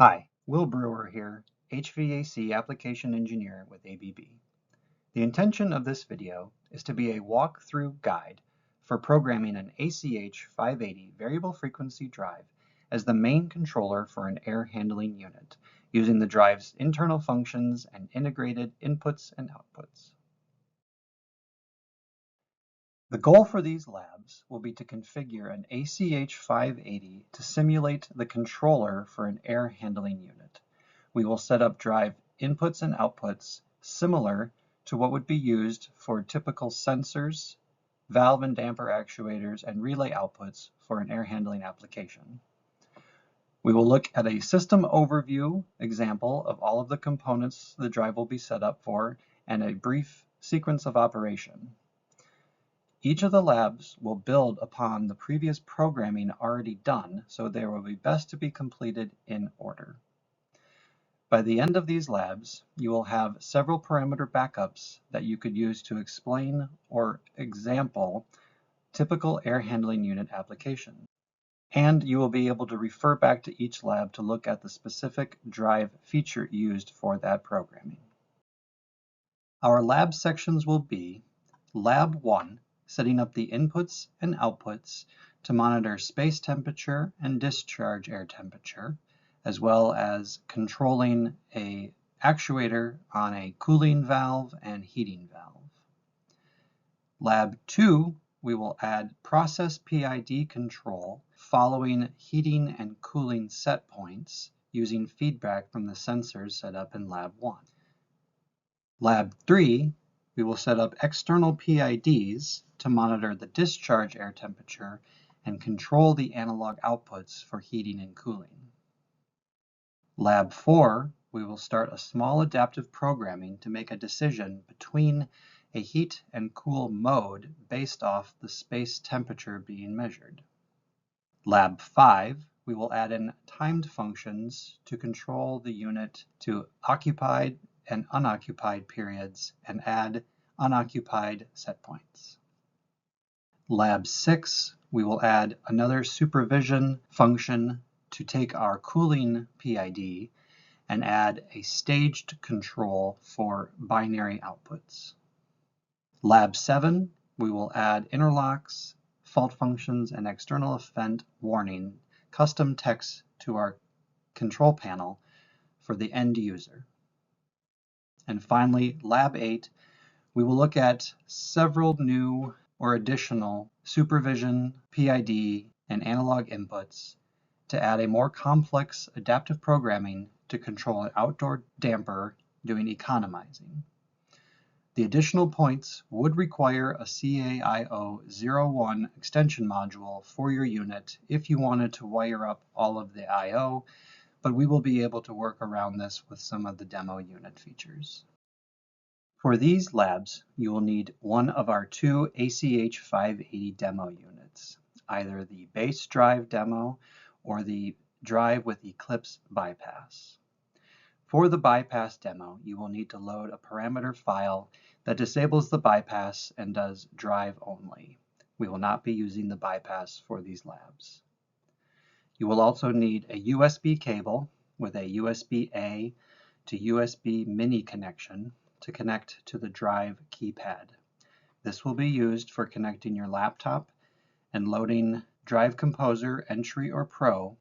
Hi, Will Brewer here, HVAC Application Engineer with ABB. The intention of this video is to be a walkthrough guide for programming an ACH580 variable frequency drive as the main controller for an air handling unit, using the drive's internal functions and integrated inputs and outputs. The goal for these labs will be to configure an ACH580 to simulate the controller for an air handling unit. We will set up drive inputs and outputs similar to what would be used for typical sensors, valve and damper actuators, and relay outputs for an air handling application. We will look at a system overview example of all of the components the drive will be set up for and a brief sequence of operation. Each of the labs will build upon the previous programming already done, so they will be best to be completed in order. By the end of these labs, you will have several parameter backups that you could use to explain or example typical air handling unit applications. And you will be able to refer back to each lab to look at the specific drive feature used for that programming. Our lab sections will be Lab 1, setting up the inputs and outputs to monitor space temperature and discharge air temperature, as well as controlling an actuator on a cooling valve and heating valve. Lab 2, we will add process PID control following heating and cooling set points using feedback from the sensors set up in Lab 1. Lab 3, we will set up external PIDs to monitor the discharge air temperature and control the analog outputs for heating and cooling. Lab 4, we will start a small adaptive programming to make a decision between a heat and cool mode based off the space temperature being measured. Lab 5, we will add in timed functions to control the unit to occupied and unoccupied periods and add unoccupied set points. Lab 6, we will add another supervision function to take our cooling PID and add a staged control for binary outputs. Lab 7, we will add interlocks, fault functions, and external event warning custom text to our control panel for the end user. And finally, Lab 8, we will look at several new or additional supervision, PID, and analog inputs to add a more complex adaptive programming to control an outdoor damper doing economizing. The additional points would require a CAIO01 extension module for your unit if you wanted to wire up all of the I/O, but we will be able to work around this with some of the demo unit features. For these labs, you will need one of our two ACH580 demo units, either the base drive demo or the drive with Eclipse bypass. For the bypass demo, you will need to load a parameter file that disables the bypass and does drive only. We will not be using the bypass for these labs. You will also need a USB cable with a USB-A to USB mini connection to connect to the drive keypad. This will be used for connecting your laptop and loading Drive Composer Entry or Pro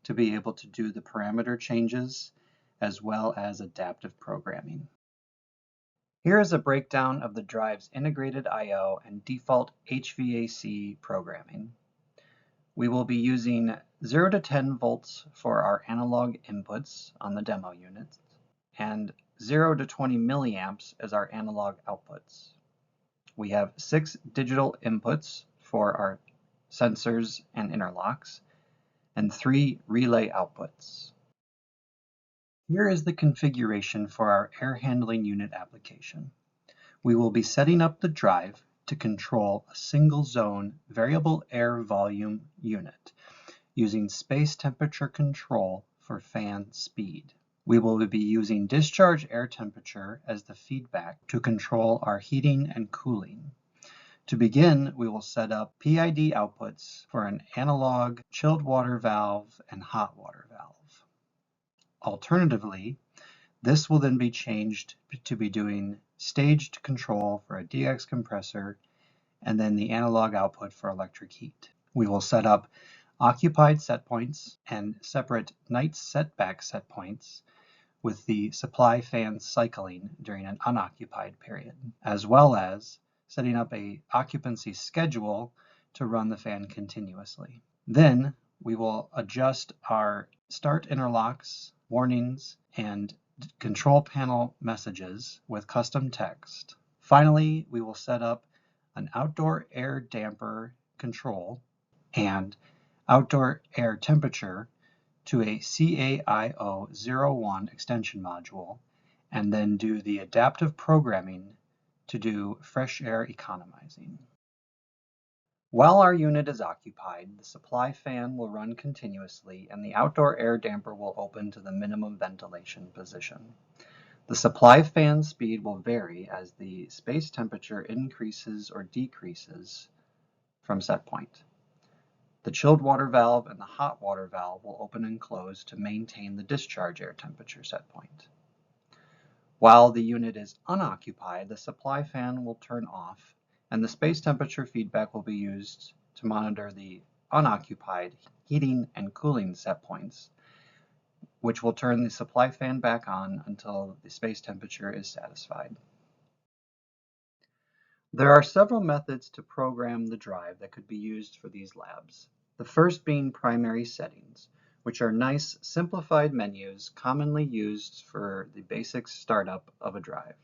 to be able to do the parameter changes as well as adaptive programming. Here is a breakdown of the drive's integrated I/O and default HVAC programming. We will be using 0 to 10 volts for our analog inputs on the demo unit and 0 to 20 milliamps as our analog outputs. We have 6 digital inputs for our sensors and interlocks and 3 relay outputs. Here is the configuration for our air handling unit application. We will be setting up the drive to control a single zone variable air volume unit using space temperature control for fan speed. We will be using discharge air temperature as the feedback to control our heating and cooling. To begin, we will set up PID outputs for an analog chilled water valve and hot water valve. Alternatively, this will then be changed to be doing staged control for a DX compressor and then the analog output for electric heat. We will set up occupied set points and separate night setback set points with the supply fan cycling during an unoccupied period, as well as setting up a occupancy schedule to run the fan continuously. Then we will adjust our start interlocks, warnings, and control panel messages with custom text. Finally, we will set up an outdoor air damper control and outdoor air temperature to a CAIO01 extension module, and then do the adaptive programming to do fresh air economizing. While our unit is occupied, the supply fan will run continuously and the outdoor air damper will open to the minimum ventilation position. The supply fan speed will vary as the space temperature increases or decreases from set point. The chilled water valve and the hot water valve will open and close to maintain the discharge air temperature set point. While the unit is unoccupied, the supply fan will turn off and the space temperature feedback will be used to monitor the unoccupied heating and cooling set points, which will turn the supply fan back on until the space temperature is satisfied. There are several methods to program the drive that could be used for these labs. The first being primary settings, which are nice simplified menus commonly used for the basic startup of a drive.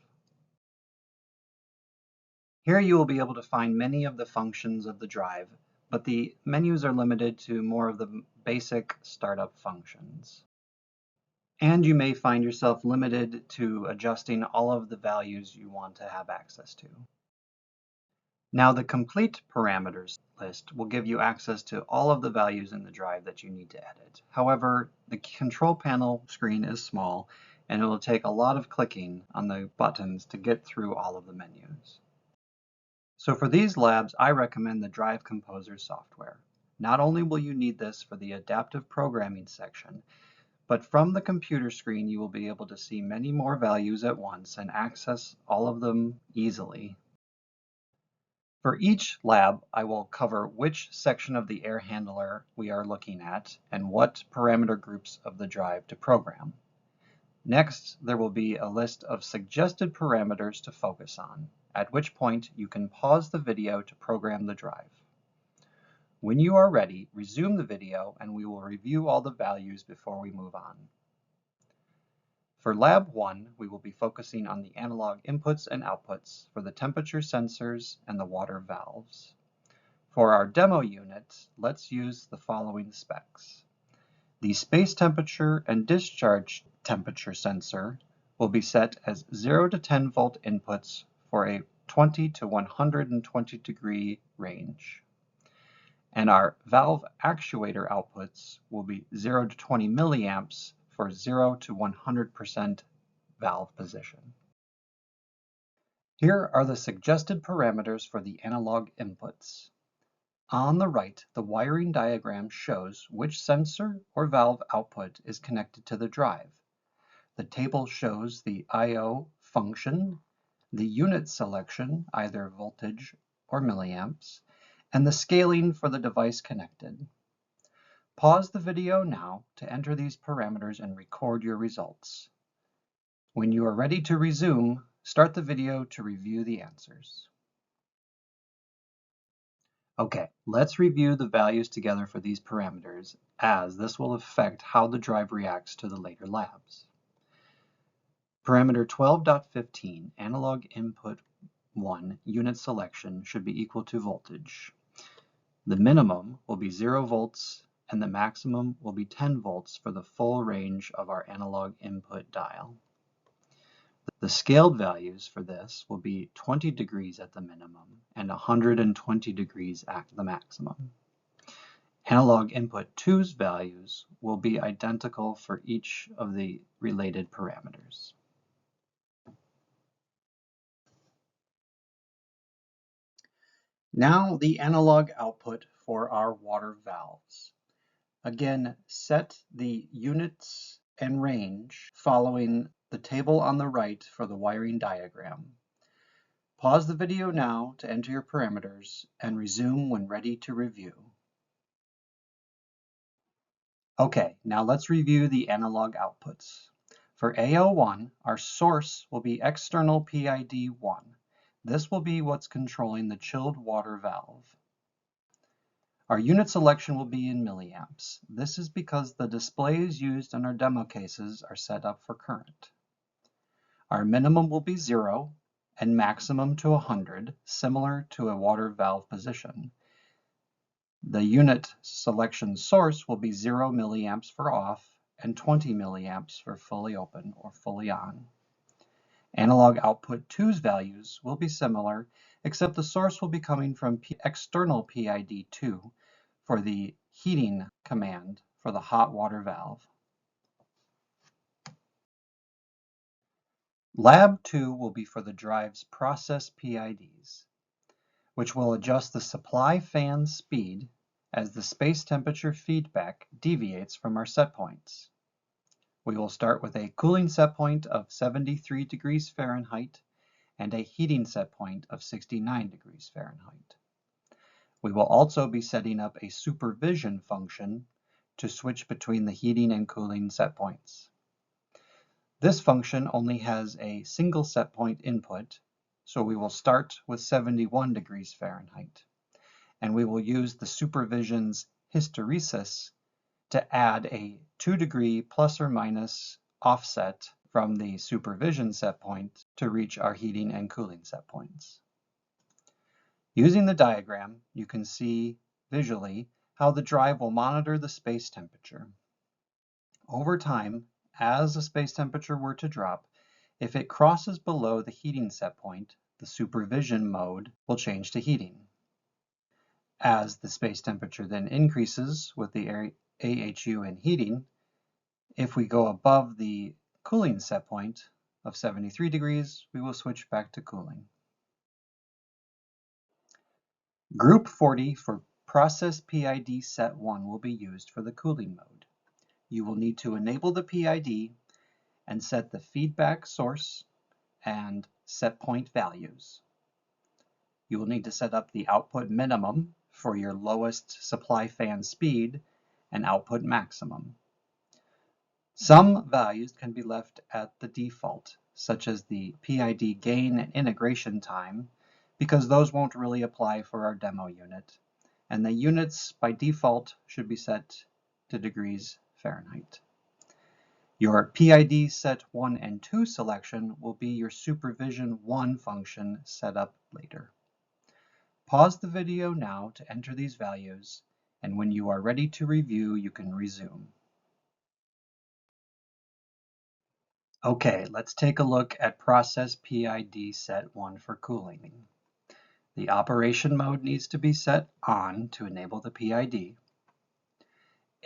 Here you will be able to find many of the functions of the drive, but the menus are limited to more of the basic startup functions. And you may find yourself limited to adjusting all of the values you want to have access to. Now the complete parameters list will give you access to all of the values in the drive that you need to edit. However, the control panel screen is small and it will take a lot of clicking on the buttons to get through all of the menus. So for these labs, I recommend the Drive Composer software. Not only will you need this for the adaptive programming section, but from the computer screen you will be able to see many more values at once and access all of them easily. For each lab, I will cover which section of the air handler we are looking at and what parameter groups of the drive to program. Next, there will be a list of suggested parameters to focus on, at which point you can pause the video to program the drive. When you are ready, resume the video and we will review all the values before we move on. For Lab 1, we will be focusing on the analog inputs and outputs for the temperature sensors and the water valves. For our demo unit, let's use the following specs. The space temperature and discharge temperature sensor will be set as 0 to 10 volt inputs for a 20 to 120 degree range. And our valve actuator outputs will be 0 to 20 milliamps for 0 to 100% valve position. Here are the suggested parameters for the analog inputs. On the right, the wiring diagram shows which sensor or valve output is connected to the drive. The table shows the I/O function, the unit selection, either voltage or milliamps, and the scaling for the device connected. Pause the video now to enter these parameters and record your results. When you are ready to resume, start the video to review the answers. Okay, let's review the values together for these parameters, as this will affect how the drive reacts to the later labs. Parameter 12.15, analog input 1, unit selection should be equal to voltage. The minimum will be 0 volts and the maximum will be 10 volts for the full range of our analog input dial. The scaled values for this will be 20 degrees at the minimum and 120 degrees at the maximum. Analog input 2's values will be identical for each of the related parameters. Now the analog output for our water valves. Again, set the units and range following the table on the right for the wiring diagram. Pause the video now to enter your parameters and resume when ready to review. Okay, now let's review the analog outputs. For AO1, our source will be external PID1. This will be what's controlling the chilled water valve. Our unit selection will be in milliamps. This is because the displays used in our demo cases are set up for current. Our minimum will be 0 and maximum to 100, similar to a water valve position. The unit selection source will be 0 milliamps for off and 20 milliamps for fully open or fully on. Analog output 2's values will be similar, except the source will be coming from external PID2 for the heating command for the hot water valve. Lab 2 will be for the drive's process PIDs, which will adjust the supply fan speed as the space temperature feedback deviates from our set points. We will start with a cooling set point of 73 degrees Fahrenheit and a heating set point of 69 degrees Fahrenheit. We will also be setting up a supervision function to switch between the heating and cooling set points. This function only has a single set point input, so we will start with 71 degrees Fahrenheit, and we will use the supervision's hysteresis to add a 2 degree plus or minus offset from the supervision set point to reach our heating and cooling set points. Using the diagram, you can see visually how the drive will monitor the space temperature. Over time, as the space temperature were to drop, if it crosses below the heating set point, the supervision mode will change to heating. As the space temperature then increases with the AHU in heating, if we go above the cooling set point of 73 degrees, we will switch back to cooling. Group 40 for process PID set 1 will be used for the cooling mode. You will need to enable the PID and set the feedback source and set point values. You will need to set up the output minimum for your lowest supply fan speed and output maximum. Some values can be left at the default, such as the PID gain and integration time, because those won't really apply for our demo unit, and the units by default should be set to degrees Fahrenheit. Your PID set 1 and 2 selection will be your supervision 1 function set up later. Pause the video now to enter these values, and when you are ready to review, you can resume. Okay, let's take a look at process PID set 1 for cooling. The operation mode needs to be set on to enable the PID.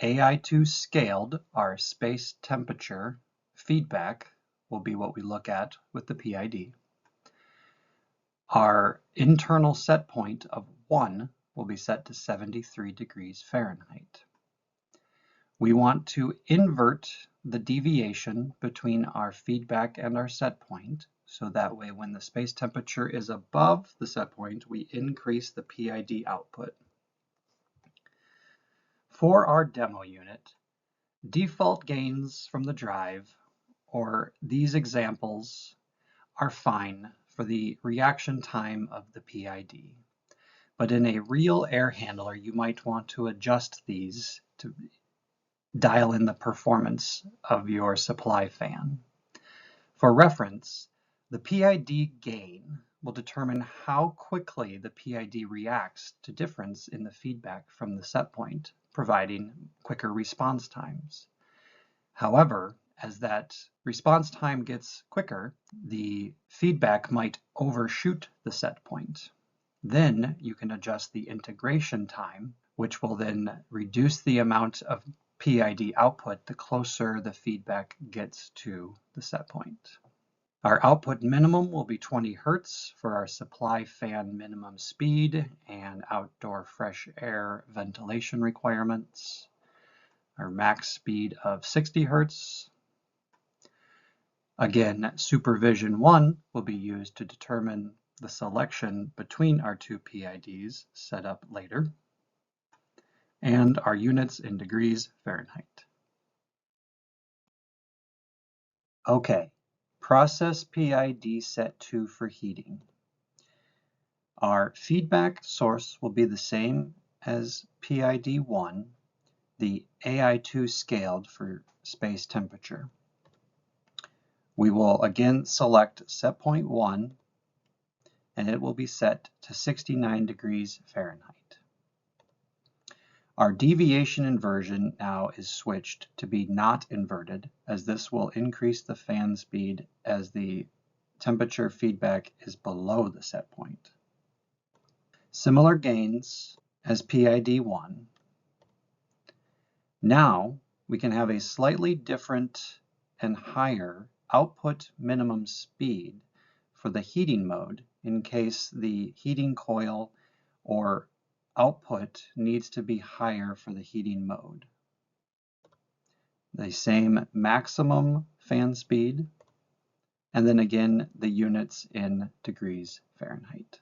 AI2 scaled, our space temperature feedback, will be what we look at with the PID. Our internal set point of 1 will be set to 73 degrees Fahrenheit. We want to invert the deviation between our feedback and our set point, so that way when the space temperature is above the set point, we increase the PID output. For our demo unit, default gains from the drive, or these examples, are fine for the reaction time of the PID. But in a real air handler, you might want to adjust these to dial in the performance of your supply fan. For reference, the PID gain will determine how quickly the PID reacts to difference in the feedback from the set point, providing quicker response times. However, as that response time gets quicker, the feedback might overshoot the set point. Then you can adjust the integration time, which will then reduce the amount of PID output the closer the feedback gets to the set point. Our output minimum will be 20 Hertz for our supply fan minimum speed and outdoor fresh air ventilation requirements. Our max speed of 60 Hertz Again, Supervision 1 will be used to determine the selection between our two PIDs set up later, and our units in degrees Fahrenheit. Okay, process PID set 2 for heating. Our feedback source will be the same as PID 1, the AI2 scaled for space temperature. We will again select set point 1, and it will be set to 69 degrees Fahrenheit. Our deviation inversion now is switched to be not inverted, as this will increase the fan speed as the temperature feedback is below the set point. Similar gains as PID 1. Now we can have a slightly different and higher output minimum speed for the heating mode in case the heating coil or output needs to be higher for the heating mode. The same maximum fan speed, and then again the units in degrees Fahrenheit.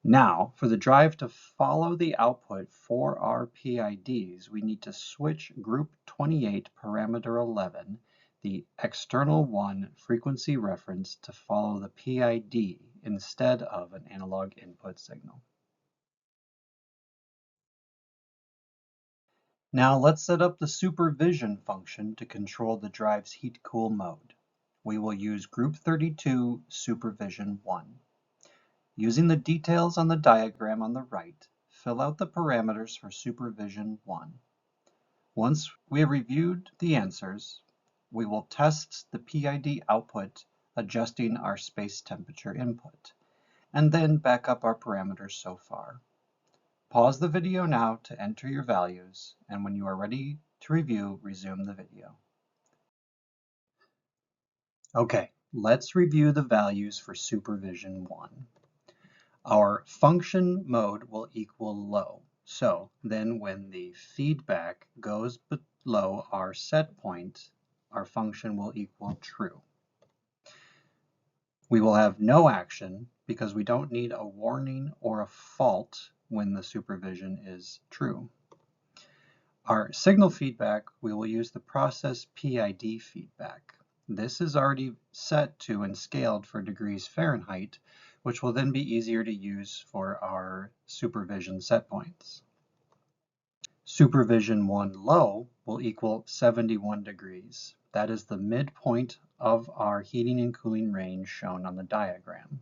Now, for the drive to follow the output for our PIDs, we need to switch group 28 parameter 11, the external one frequency reference, to follow the PID instead of an analog input signal. Now let's set up the supervision function to control the drive's heat-cool mode. We will use group 32 supervision 1. Using the details on the diagram on the right, fill out the parameters for supervision 1. Once we have reviewed the answers, we will test the PID output adjusting our space temperature input, and then back up our parameters so far. Pause the video now to enter your values, and when you are ready to review, resume the video. Okay, let's review the values for supervision 1. Our function mode will equal low. So then when the feedback goes below our set point, our function will equal true. We will have no action because we don't need a warning or a fault when the supervision is true. Our signal feedback, we will use the process PID feedback. This is already set to and scaled for degrees Fahrenheit, which will then be easier to use for our supervision set points. Supervision 1 low will equal 71 degrees. That is the midpoint of our heating and cooling range shown on the diagram.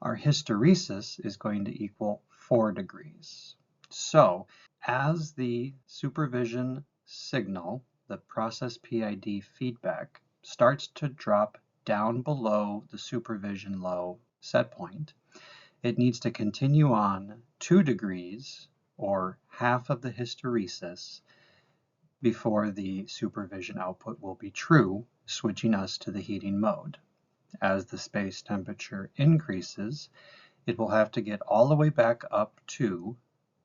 Our hysteresis is going to equal 4 degrees. So as the supervision signal, the process PID feedback, starts to drop down below the supervision low set point, it needs to continue on 2 degrees, or half of the hysteresis, before the supervision output will be true, switching us to the heating mode. As the space temperature increases, it will have to get all the way back up to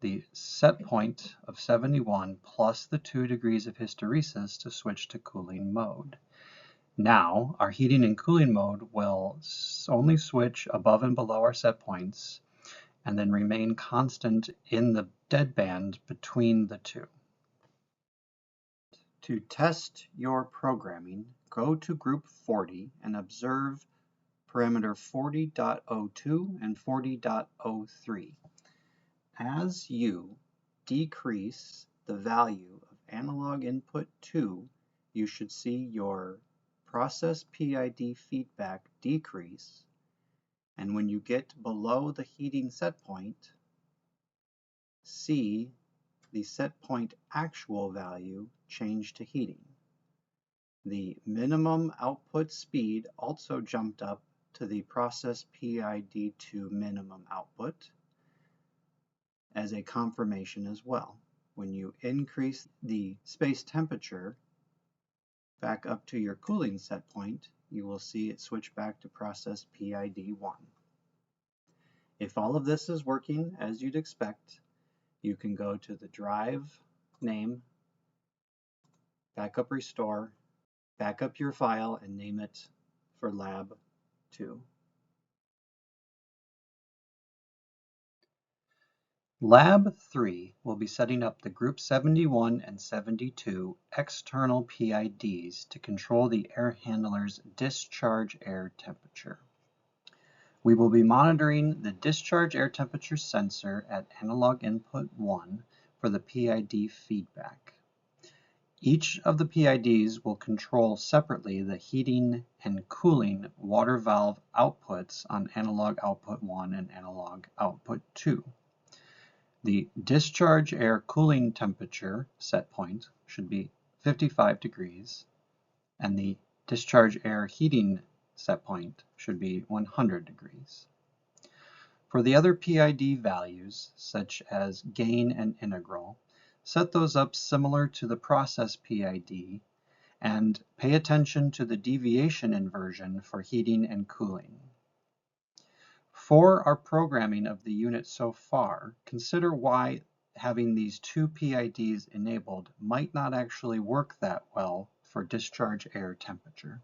the set point of 71 plus the 2 degrees of hysteresis to switch to cooling mode. Now, our heating and cooling mode will only switch above and below our set points and then remain constant in the deadband between the two. To test your programming, go to group 40 and observe parameter 40.02 and 40.03. As you decrease the value of analog input 2, you should see your process PID feedback decrease, and when you get below the heating set point, see the set point actual value change to heating. The minimum output speed also jumped up to the process PID2 minimum output as a confirmation as well. When you increase the space temperature back up to your cooling set point, you will see it switch back to process PID1. If all of this is working as you'd expect, you can go to the drive name, backup restore, Back up your file and name it for Lab 2. Lab 3 will be setting up the Group 71 and 72 external PIDs to control the air handler's discharge air temperature. We will be monitoring the discharge air temperature sensor at analog input 1 for the PID feedback. Each of the PIDs will control separately the heating and cooling water valve outputs on analog output 1 and analog output 2. The discharge air cooling temperature set point should be 55 degrees, and the discharge air heating set point should be 100 degrees. For the other PID values, such as gain and integral, set those up similar to the process PID and pay attention to the deviation inversion for heating and cooling. For our programming of the unit so far, consider why having these two PIDs enabled might not actually work that well for discharge air temperature.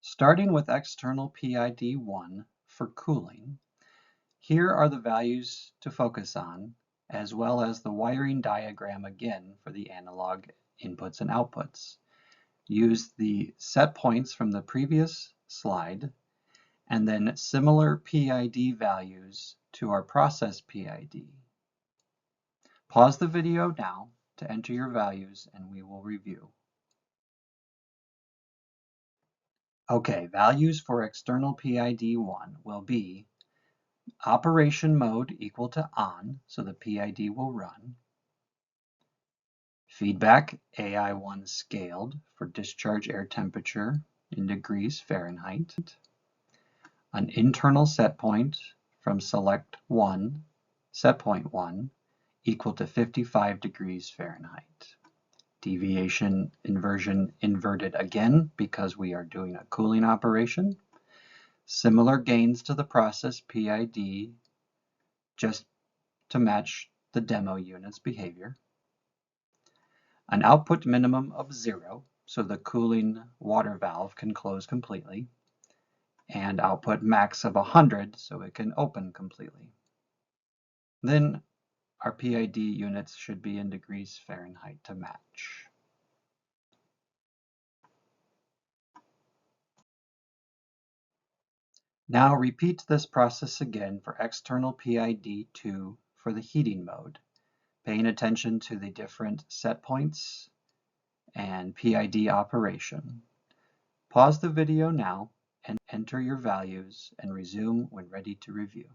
Starting with external PID 1 for cooling, here are the values to focus on, as well as the wiring diagram again for the analog inputs and outputs. Use the set points from the previous slide, and then similar PID values to our process PID. Pause the video now to enter your values and we will review. Okay, values for external PID 1 will be operation mode equal to on, so the PID will run. Feedback AI1 scaled for discharge air temperature in degrees Fahrenheit. An internal set point from select 1, set point 1, equal to 55 degrees Fahrenheit. Deviation inversion inverted again because we are doing a cooling operation. Similar gains to the process PID just to match the demo unit's behavior. An output minimum of 0, so the cooling water valve can close completely, and output max of 100, so it can open completely. Then our PID units should be in degrees Fahrenheit to match. Now repeat this process again for external PID 2 for the heating mode, paying attention to the different set points and PID operation. Pause the video now and enter your values and resume when ready to review.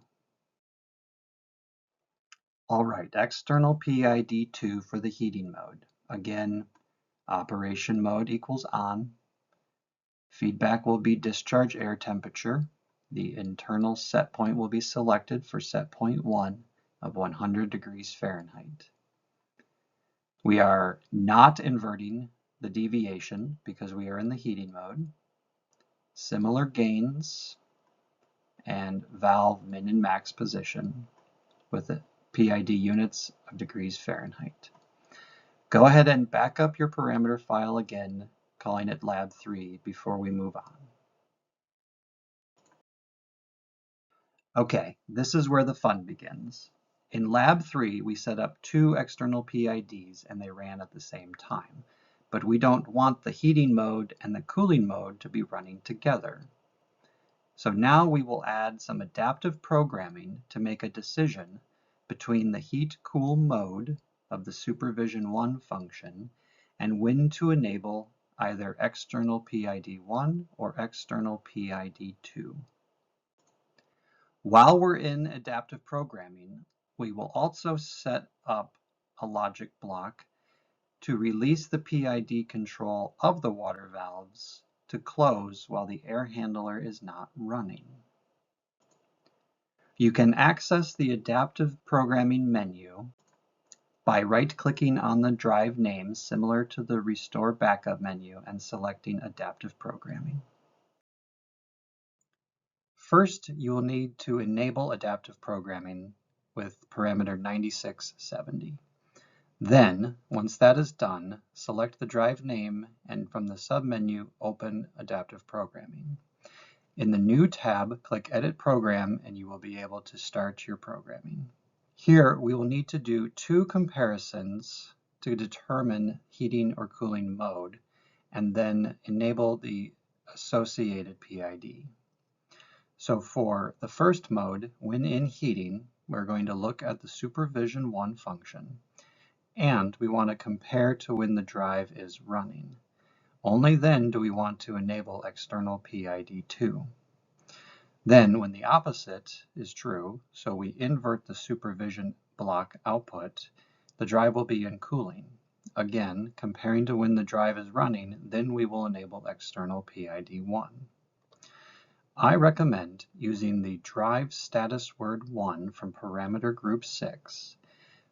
All right, external PID 2 for the heating mode. Again, operation mode equals on. Feedback will be discharge air temperature. The internal set point will be selected for set point 1 of 100 degrees Fahrenheit. We are not inverting the deviation because we are in the heating mode. Similar gains and valve min and max position with the PID units of degrees Fahrenheit. Go ahead and back up your parameter file again, calling it Lab 3 before we move on. Okay, this is where the fun begins. In Lab 3, we set up two external PIDs and they ran at the same time, but we don't want the heating mode and the cooling mode to be running together. So now we will add some adaptive programming to make a decision between the heat-cool mode of the Supervision 1 function and when to enable either external PID 1 or external PID 2. While we're in adaptive programming, we will also set up a logic block to release the PID control of the water valves to close while the air handler is not running. You can access the adaptive programming menu by right-clicking on the drive name similar to the Restore Backup menu and selecting Adaptive Programming. First, you will need to enable adaptive programming with parameter 9670. Then, once that is done, select the drive name and from the submenu, open Adaptive Programming. In the New tab, click Edit Program and you will be able to start your programming. Here, we will need to do two comparisons to determine heating or cooling mode and then enable the associated PID. So for the first mode, when in heating, we're going to look at the Supervision 1 function, and we want to compare to when the drive is running. Only then do we want to enable external PID 2. Then when the opposite is true, so we invert the supervision block output, the drive will be in cooling. Again, comparing to when the drive is running, then we will enable external PID 1. I recommend using the drive status word 1 from parameter group 6,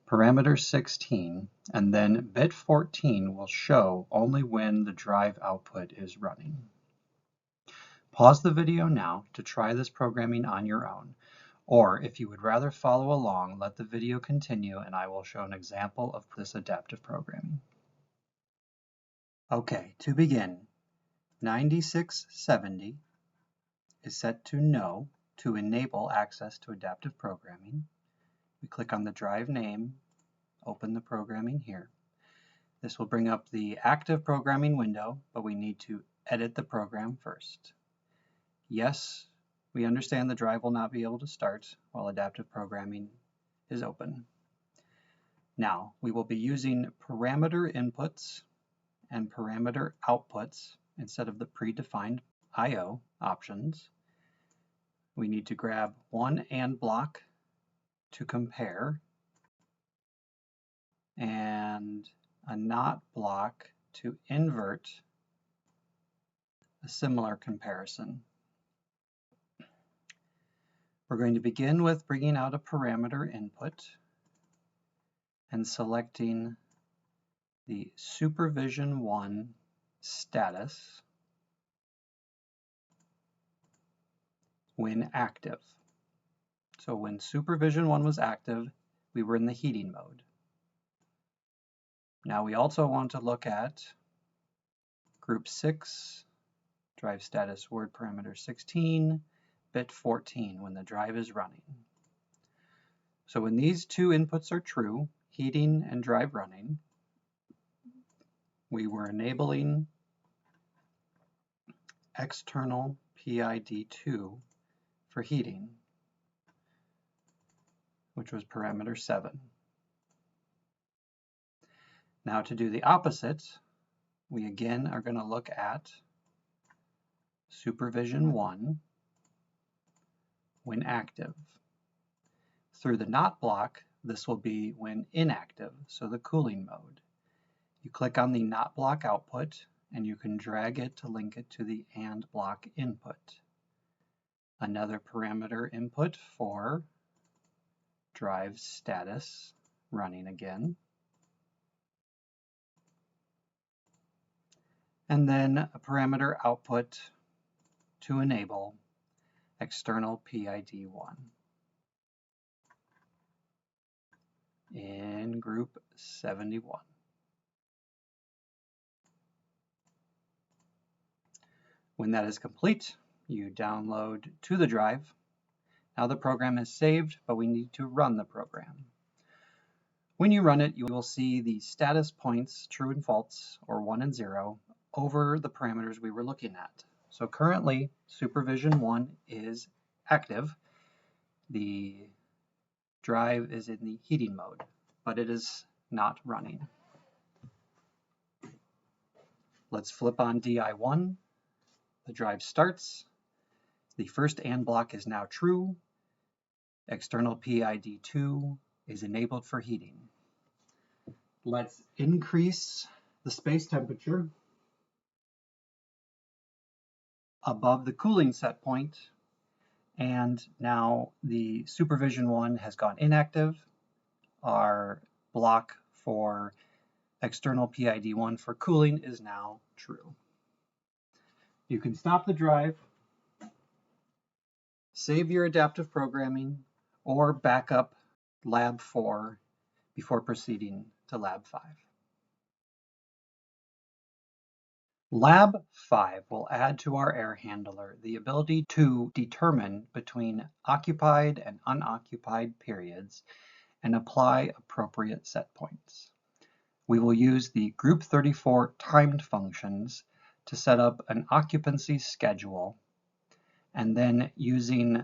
parameter 16, and then bit 14 will show only when the drive output is running. Pause the video now to try this programming on your own, or if you would rather follow along, let the video continue and I will show an example of this adaptive programming. Okay, to begin, 9670 is set to No to enable access to adaptive programming. We click on the drive name, open the programming here. This will bring up the active programming window, but we need to edit the program first. Yes, we understand the drive will not be able to start while adaptive programming is open. Now, we will be using parameter inputs and parameter outputs instead of the predefined I/O options. We need to grab one AND block to compare and a NOT block to invert a similar comparison. We're going to begin with bringing out a parameter input and selecting the Supervision 1 status when active. So when Supervision 1 was active, we were in the heating mode. Now we also want to look at group 6, drive status word parameter 16, bit 14 when the drive is running. So when these two inputs are true, heating and drive running, we were enabling external PID 2 for heating, which was parameter 7. Now to do the opposite, we again are going to look at Supervision 1 when active. Through the NOT block, this will be when inactive, so the cooling mode. You click on the NOT block output and you can drag it to link it to the AND block input. Another parameter input for drive status running again. And then a parameter output to enable external PID 1 in group 71. When that is complete, you download to the drive. Now the program is saved, but we need to run the program. When you run it, you will see the status points, true and false, or 1 and 0, over the parameters we were looking at. So currently, Supervision 1 is active. The drive is in the heating mode, but it is not running. Let's flip on DI1. The drive starts. The first AND block is now true. External PID 2 is enabled for heating. Let's increase the space temperature above the cooling set point, and now the Supervision 1 has gone inactive. Our block for external PID 1 for cooling is now true. You can stop the drive, save your adaptive programming, or back up lab 4 before proceeding to Lab 5. Lab 5 will add to our air handler the ability to determine between occupied and unoccupied periods and apply appropriate set points. We will use the Group 34 timed functions to set up an occupancy schedule, and then using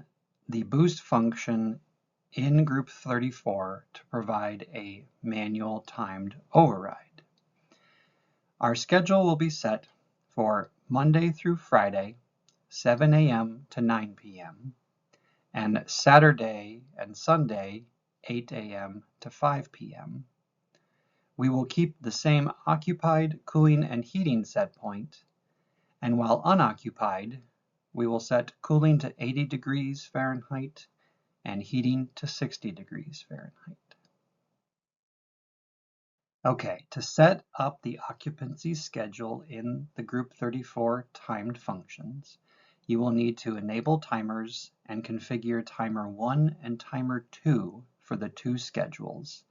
the boost function in Group 34 to provide a manual timed override. Our schedule will be set for Monday through Friday, 7 a.m. to 9 p.m., and Saturday and Sunday, 8 a.m. to 5 p.m. We will keep the same occupied, cooling, and heating set point, and while unoccupied, we will set cooling to 80 degrees Fahrenheit and heating to 60 degrees Fahrenheit. Okay, to set up the occupancy schedule in the Group 34 timed functions, you will need to enable timers and configure timer 1 and timer 2 for the two schedules.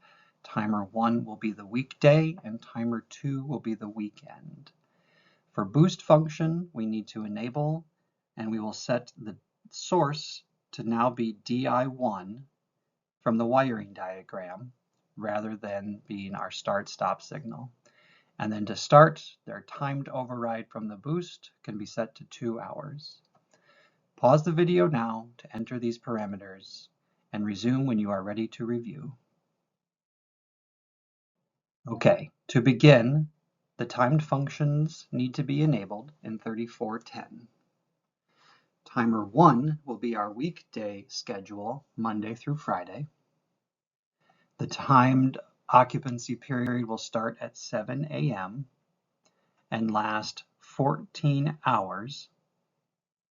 Timer 1 will be the weekday and timer 2 will be the weekend. For boost function, we need to enable, and we will set the source to now be DI1 from the wiring diagram rather than being our start-stop signal. And then to start, their timed override from the boost can be set to 2 hours. Pause the video now to enter these parameters and resume when you are ready to review. Okay, to begin, the timed functions need to be enabled in 3410. Timer 1 will be our weekday schedule, Monday through Friday. The timed occupancy period will start at 7 a.m. and last 14 hours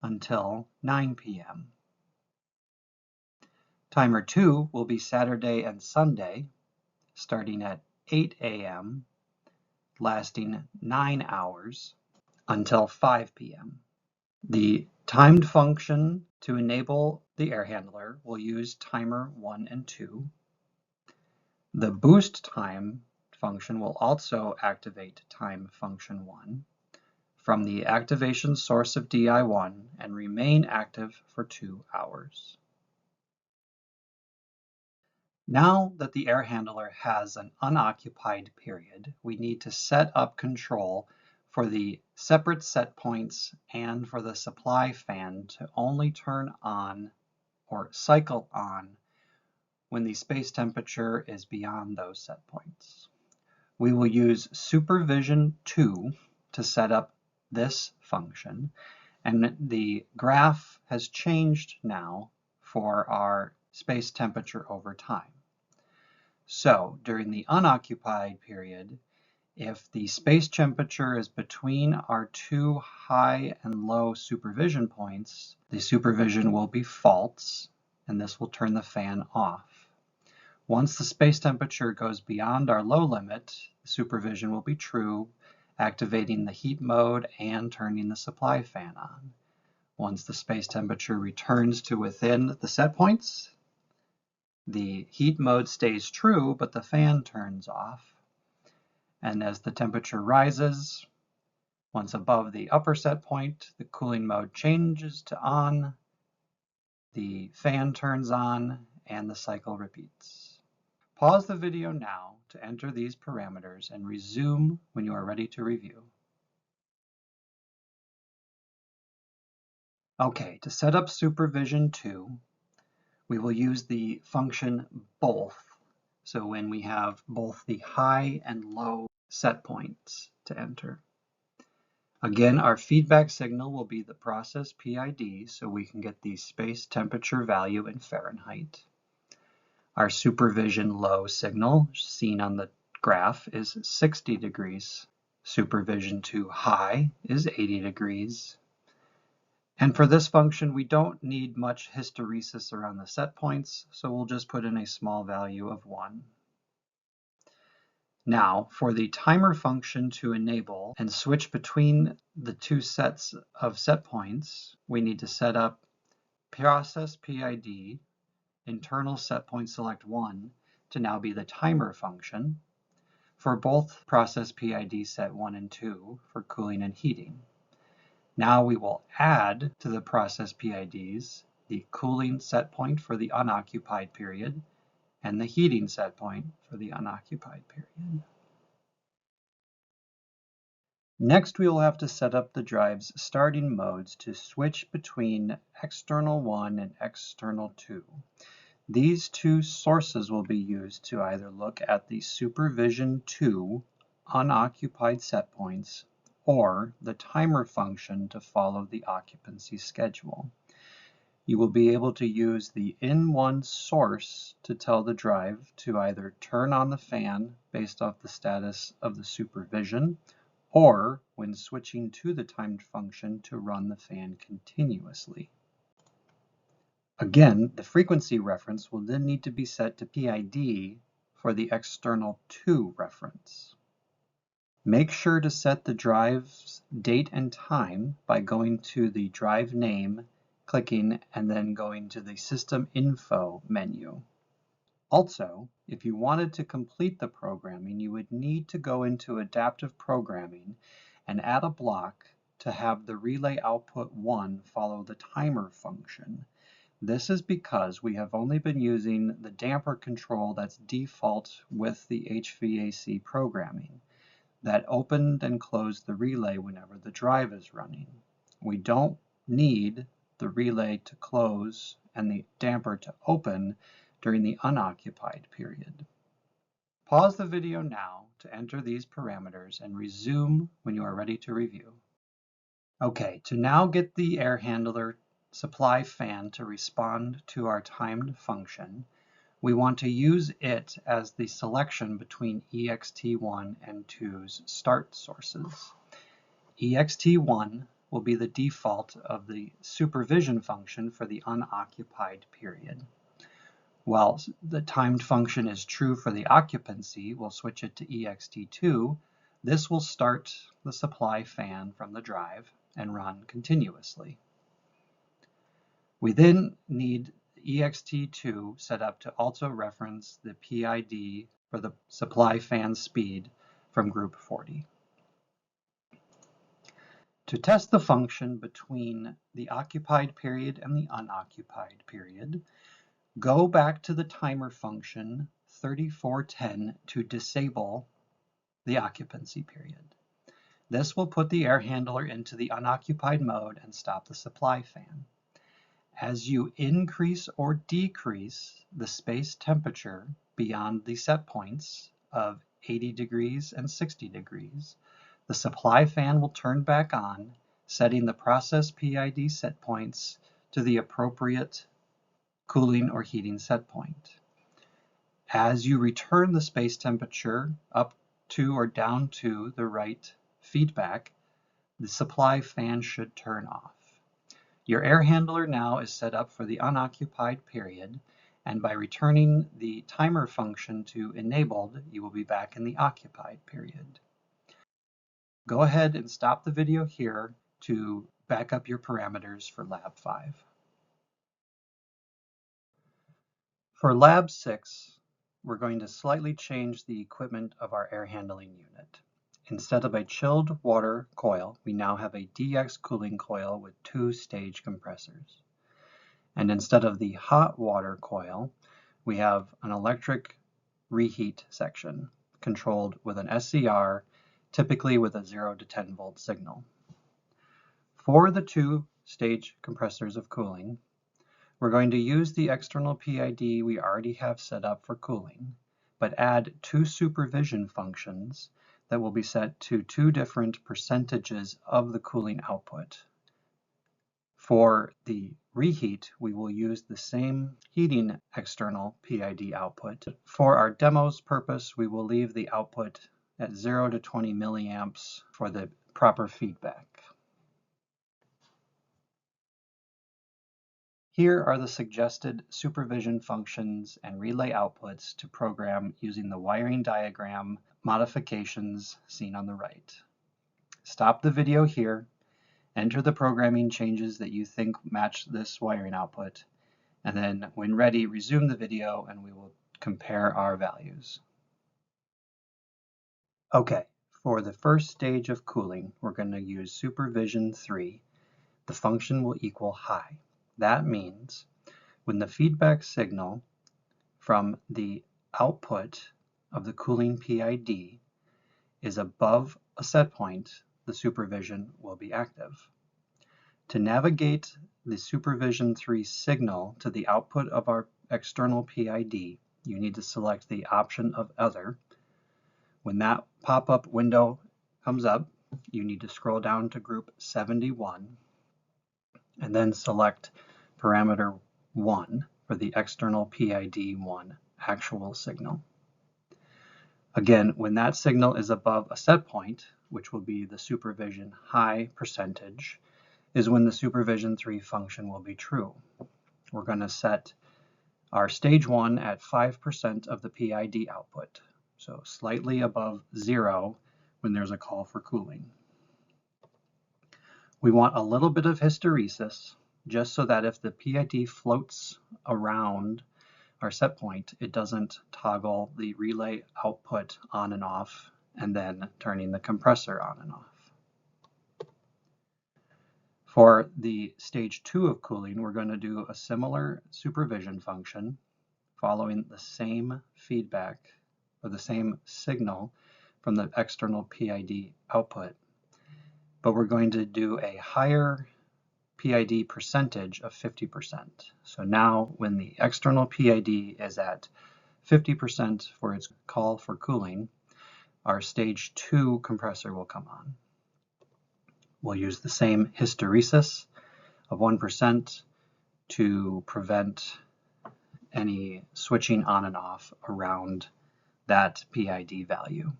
until 9 p.m. Timer 2 will be Saturday and Sunday, starting at 8 a.m., lasting 9 hours until 5 p.m. The timed function to enable the air handler will use timer 1 and 2. The boost time function will also activate time function 1 from the activation source of DI1 and remain active for 2 hours. Now that the air handler has an unoccupied period, we need to set up control for the separate set points and for the supply fan to only turn on or cycle on when the space temperature is beyond those set points. We will use Supervision 2 to set up this function, and the graph has changed now for our space temperature over time. So during the unoccupied period, if the space temperature is between our two high and low supervision points, the supervision will be false, and this will turn the fan off. Once the space temperature goes beyond our low limit, the supervision will be true, activating the heat mode and turning the supply fan on. Once the space temperature returns to within the set points, the heat mode stays true, but the fan turns off. And as the temperature rises, once above the upper set point, the cooling mode changes to on, the fan turns on, and the cycle repeats. Pause the video now to enter these parameters and resume when you are ready to review. Okay, to set up Supervision 2, we will use the function both. So when we have both the high and low set points to enter. Again, our feedback signal will be the process PID, so we can get the space temperature value in Fahrenheit. Our supervision low signal, seen on the graph, is 60 degrees. Supervision 2 high is 80 degrees. And for this function, we don't need much hysteresis around the set points, so we'll just put in a small value of 1. Now, for the timer function to enable and switch between the two sets of set points, we need to set up process PID, internal set point select 1, to now be the timer function. for both process PID set 1 and 2 for cooling and heating. Now we will add to the process PIDs the cooling set point for the unoccupied period and the heating set point for the unoccupied period. Next, we will have to set up the drive's starting modes to switch between external 1 and external 2. These two sources will be used to either look at the Supervision 2 unoccupied set points or the timer function to follow the occupancy schedule. You will be able to use the in1 source to tell the drive to either turn on the fan based off the status of the supervision, or when switching to the timed function to run the fan continuously. Again, the frequency reference will then need to be set to PID for the external 2 reference. Make sure to set the drive's date and time by going to the drive name, clicking, and then going to the System Info menu. Also, if you wanted to complete the programming, you would need to go into Adaptive Programming and add a block to have the relay output 1 follow the timer function. This is because we have only been using the damper control that's default with the HVAC programming that opened and closed the relay whenever the drive is running. We don't need the relay to close and the damper to open during the unoccupied period. Pause the video now to enter these parameters and resume when you are ready to review. Okay, to now get the air handler supply fan to respond to our timed function, we want to use it as the selection between EXT1 and 2's start sources. EXT1 will be the default of the supervision function for the unoccupied period. While the timed function is true for the occupancy, we'll switch it to EXT2. This will start the supply fan from the drive and run continuously. We then need EXT2 set up to also reference the PID for the supply fan speed from group 40. To test the function between the occupied period and the unoccupied period, go back to the timer function 3410 to disable the occupancy period. This will put the air handler into the unoccupied mode and stop the supply fan. As you increase or decrease the space temperature beyond the set points of 80 degrees and 60 degrees, the supply fan will turn back on, setting the process PID set points to the appropriate cooling or heating set point. As you return the space temperature up to or down to the right feedback, the supply fan should turn off. Your air handler now is set up for the unoccupied period, and by returning the timer function to enabled, you will be back in the occupied period. Go ahead and stop the video here to back up your parameters for Lab 5. For Lab 6, we're going to slightly change the equipment of our air handling unit. Instead of a chilled water coil, we now have a DX cooling coil with 2 stage compressors. And instead of the hot water coil, we have an electric reheat section controlled with an SCR, typically with a 0 to 10 volt signal. For the 2 stage compressors of cooling, we're going to use the external PID we already have set up for cooling, but add 2 supervision functions that will be set to 2 different percentages of the cooling output. For the reheat, we will use the same heating external PID output. For our demo's purpose, we will leave the output at 0 to 20 milliamps for the proper feedback. Here are the suggested supervision functions and relay outputs to program using the wiring diagram modifications seen on the right. Stop the video here, enter the programming changes that you think match this wiring output, and then when ready, resume the video and we will compare our values. Okay, for the first stage of cooling, we're going to use Supervision 3. The function will equal high. That means when the feedback signal from the output of the cooling PID is above a set point, the supervision will be active. To navigate the Supervision 3 signal to the output of our external PID, you need to select the option of Other. When that pop-up window comes up, you need to scroll down to group 71 and then select parameter 1 for the external PID 1 actual signal. Again, when that signal is above a set point, which will be the supervision high percentage, is when the Supervision 3 function will be true. We're going to set our stage 1 at 5% of the PID output, so slightly above 0 when there's a call for cooling. We want a little bit of hysteresis, just so that if the PID floats around our set point, it doesn't toggle the relay output on and off, and then turning the compressor on and off. For the stage 2 of cooling, we're going to do a similar supervision function following the same feedback or the same signal from the external PID output, but we're going to do a higher PID percentage of 50%. So now when the external PID is at 50% for its call for cooling, our stage 2 compressor will come on. We'll use the same hysteresis of 1% to prevent any switching on and off around that PID value.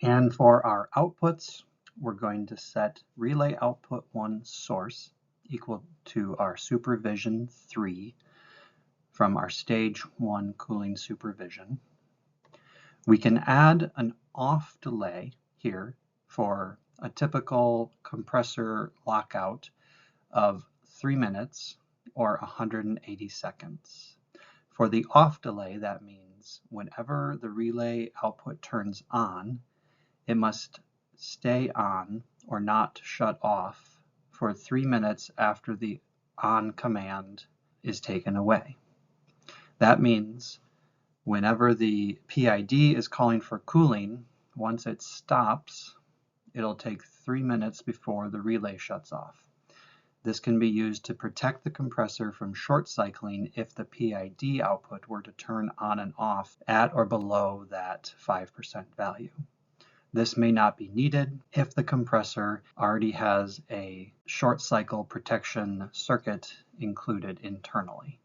And for our outputs, we're going to set relay output 1 source equal to our supervision 3 from our stage 1 cooling supervision. We can add an off delay here for a typical compressor lockout of 3 minutes or 180 seconds. For the off delay, that means whenever the relay output turns on, it must stay on or not shut off for 3 minutes after the on command is taken away. That means whenever the PID is calling for cooling, once it stops, it'll take 3 minutes before the relay shuts off. This can be used to protect the compressor from short cycling if the PID output were to turn on and off at or below that 5% value. This may not be needed if the compressor already has a short cycle protection circuit included internally.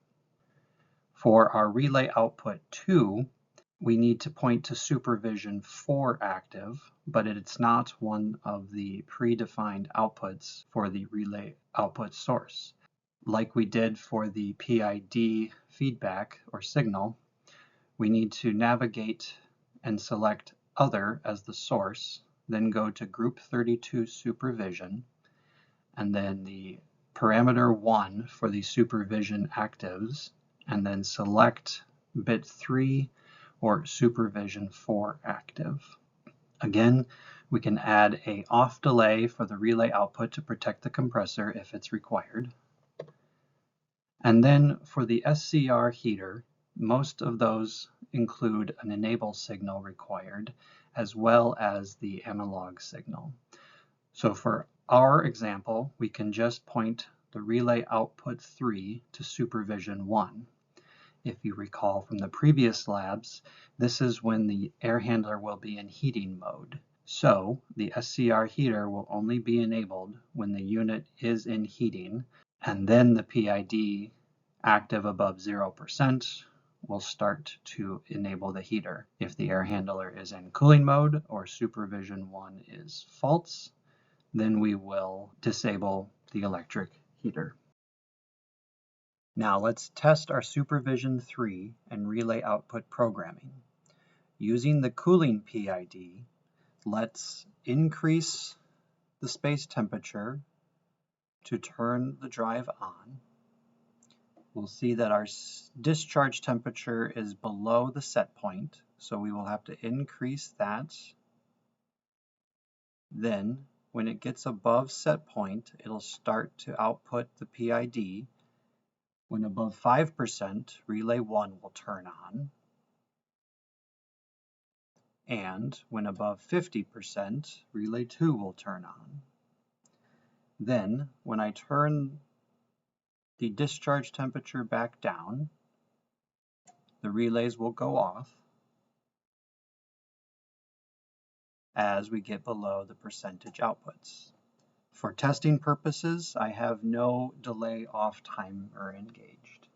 For our relay output 2, we need to point to supervision 4 active, but it's not one of the predefined outputs for the relay output source. Like we did for the PID feedback or signal, we need to navigate and select Other as the source, then go to Group 32 Supervision, and then the parameter 1 for the supervision actives, and then select bit 3 or supervision 4 active. Again, we can add an off delay for the relay output to protect the compressor if it's required. And then for the SCR heater, most of those include an enable signal required, as well as the analog signal. So for our example, we can just point the relay output 3 to supervision 1. If you recall from the previous labs, this is when the air handler will be in heating mode. So the SCR heater will only be enabled when the unit is in heating, and then the PID active above 0% will start to enable the heater. If the air handler is in cooling mode or supervision 1 is false, then we will disable the electric heater. Now let's test our supervision 3 and relay output programming. Using the cooling PID, let's increase the space temperature to turn the drive on. We'll see that our discharge temperature is below the set point, so we will have to increase that. Then, when it gets above set point, it'll start to output the PID. When above 5%, relay 1 will turn on. And when above 50%, relay 2 will turn on. Then, when I turn the discharge temperature back down, the relays will go off as we get below the percentage outputs. For testing purposes, I have no delay off timer engaged.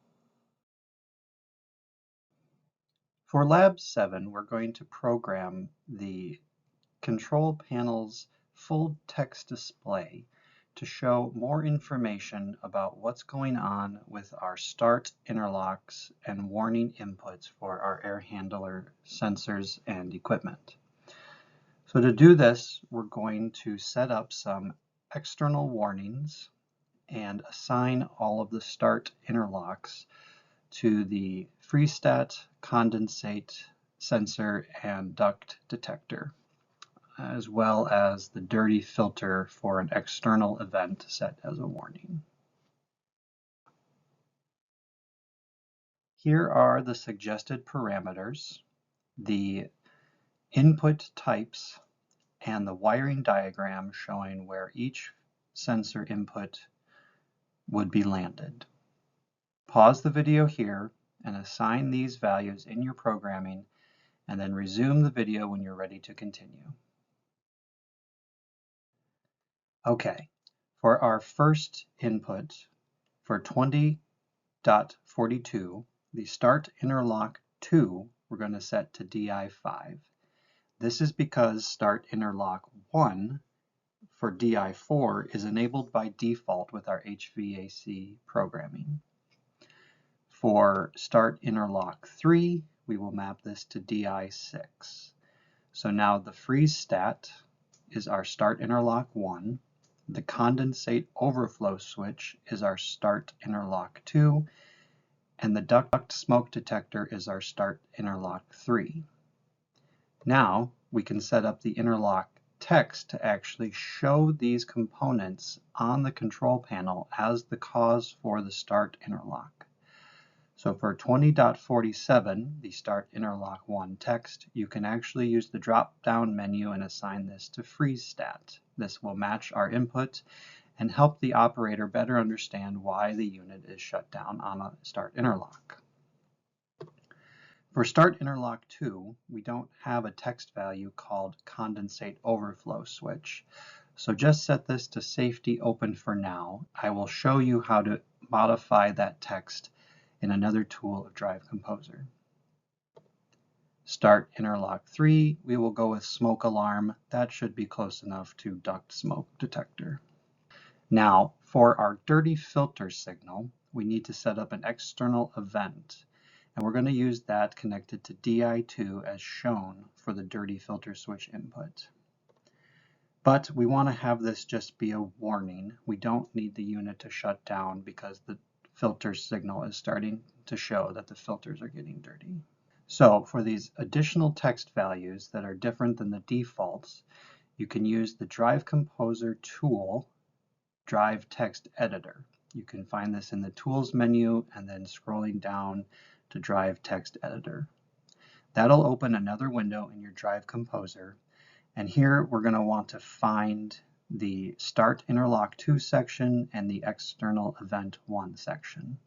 For Lab 7, we're going to program the control panel's full text display to show more information about what's going on with our start interlocks and warning inputs for our air handler sensors and equipment. So to do this, we're going to set up some external warnings and assign all of the start interlocks to the freestat, condensate, sensor, and duct detector, as well as the dirty filter for an external event set as a warning. Here are the suggested parameters, the input types, and the wiring diagram showing where each sensor input would be landed. Pause the video here and assign these values in your programming, and then resume the video when you're ready to continue. Okay, for our first input, for 20.42, the start interlock 2, we're going to set to DI5. This is because start interlock 1 for DI4 is enabled by default with our HVAC programming. For start interlock 3, we will map this to DI6. So now the freeze stat is our start interlock 1, the condensate overflow switch is our start interlock 2, and the duct smoke detector is our start interlock 3. Now we can set up the interlock text to actually show these components on the control panel as the cause for the start interlock. So for 20.47, the start interlock 1 text, you can actually use the drop-down menu and assign this to freeze stat. This will match our input and help the operator better understand why the unit is shut down on a start interlock. For start interlock 2, we don't have a text value called condensate overflow switch. So just set this to safety open for now. I will show you how to modify that text in another tool of Drive Composer. Start interlock 3, we will go with smoke alarm. That should be close enough to duct smoke detector. Now, for our dirty filter signal, we need to set up an external event. And we're going to use that connected to DI2 as shown for the dirty filter switch input. But we want to have this just be a warning. We don't need the unit to shut down because the filter signal is starting to show that the filters are getting dirty. So for these additional text values that are different than the defaults, you can use the Drive Composer tool, Drive Text Editor. You can find this in the Tools menu and then scrolling down to Drive Text Editor. That'll open another window in your Drive Composer, and here we're going to want to find the Start Interlock 2 section and the External Event 1 section.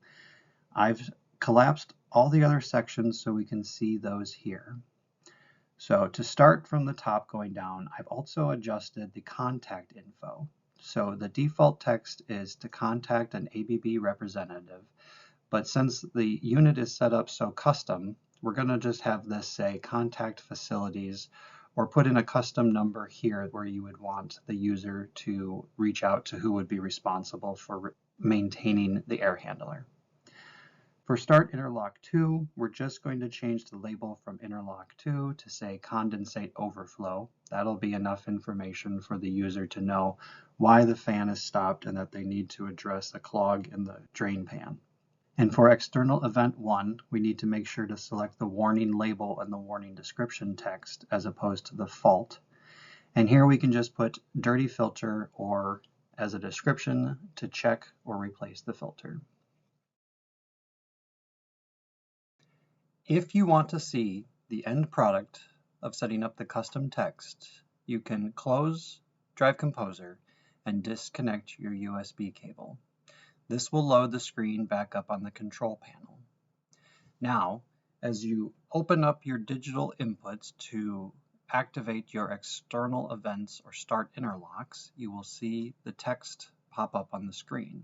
I've collapsed all the other sections so we can see those here. So to start from the top going down, I've also adjusted the contact info. So the default text is to contact an ABB representative, but since the unit is set up so custom, we're going to just have this say contact facilities, or put in a custom number here where you would want the user to reach out to who would be responsible for maintaining the air handler. For start interlock 2, we're just going to change the label from interlock 2 to say condensate overflow. That'll be enough information for the user to know why the fan is stopped and that they need to address a clog in the drain pan. And for external event 1, we need to make sure to select the warning label and the warning description text as opposed to the fault. And here we can just put dirty filter or as a description to check or replace the filter. If you want to see the end product of setting up the custom text, you can close Drive Composer and disconnect your USB cable. This will load the screen back up on the control panel. Now, as you open up your digital inputs to activate your external events or start interlocks, you will see the text pop up on the screen.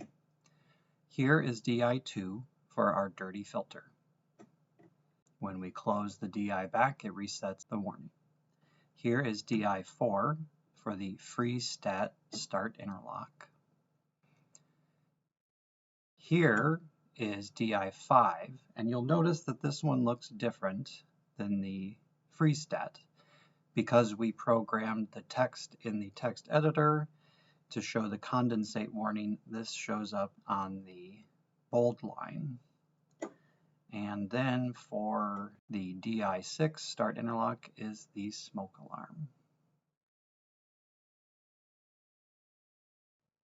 Here is DI2 for our dirty filter. When we close the DI back, it resets the warning. Here is DI4 for the freeze stat start interlock. Here is DI5, and you'll notice that this one looks different than the freeze stat because we programmed the text in the text editor to show the condensate warning. This shows up on the bold line. And then for the DI6 start interlock is the smoke alarm.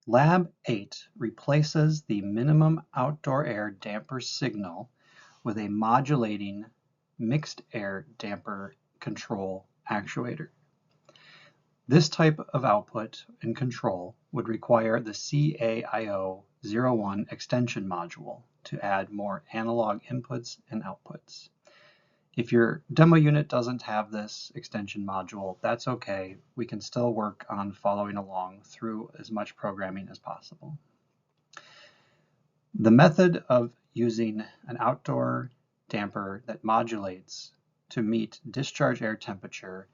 Lab 8 replaces the minimum outdoor air damper signal with a modulating mixed air damper control actuator. This type of output and control would require the CAIO01 extension module to add more analog inputs and outputs. If your demo unit doesn't have this extension module, that's okay. We can still work on following along through as much programming as possible. The method of using an outdoor damper that modulates to meet discharge air temperature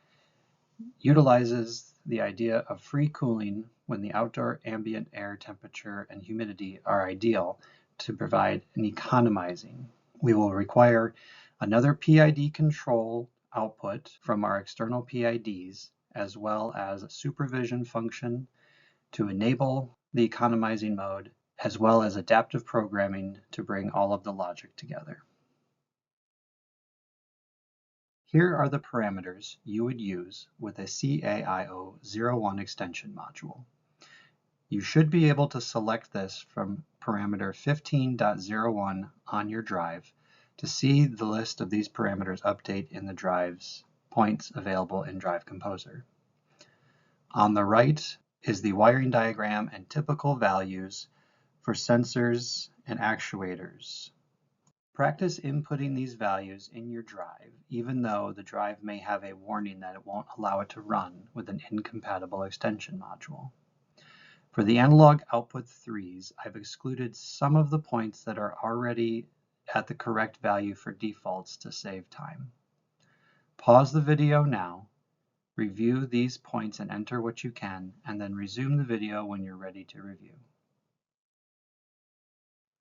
utilizes the idea of free cooling when the outdoor ambient air temperature and humidity are ideal to provide an economizing. We will require another PID control output from our external PIDs, as well as a supervision function to enable the economizing mode, as well as adaptive programming to bring all of the logic together. Here are the parameters you would use with a CAIO01 extension module. You should be able to select this from parameter 15.01 on your drive to see the list of these parameters update in the drive's points available in Drive Composer. On the right is the wiring diagram and typical values for sensors and actuators. Practice inputting these values in your drive, even though the drive may have a warning that it won't allow it to run with an incompatible extension module. For the analog output 3s, I've excluded some of the points that are already at the correct value for defaults to save time. Pause the video now, review these points and enter what you can, and then resume the video when you're ready to review.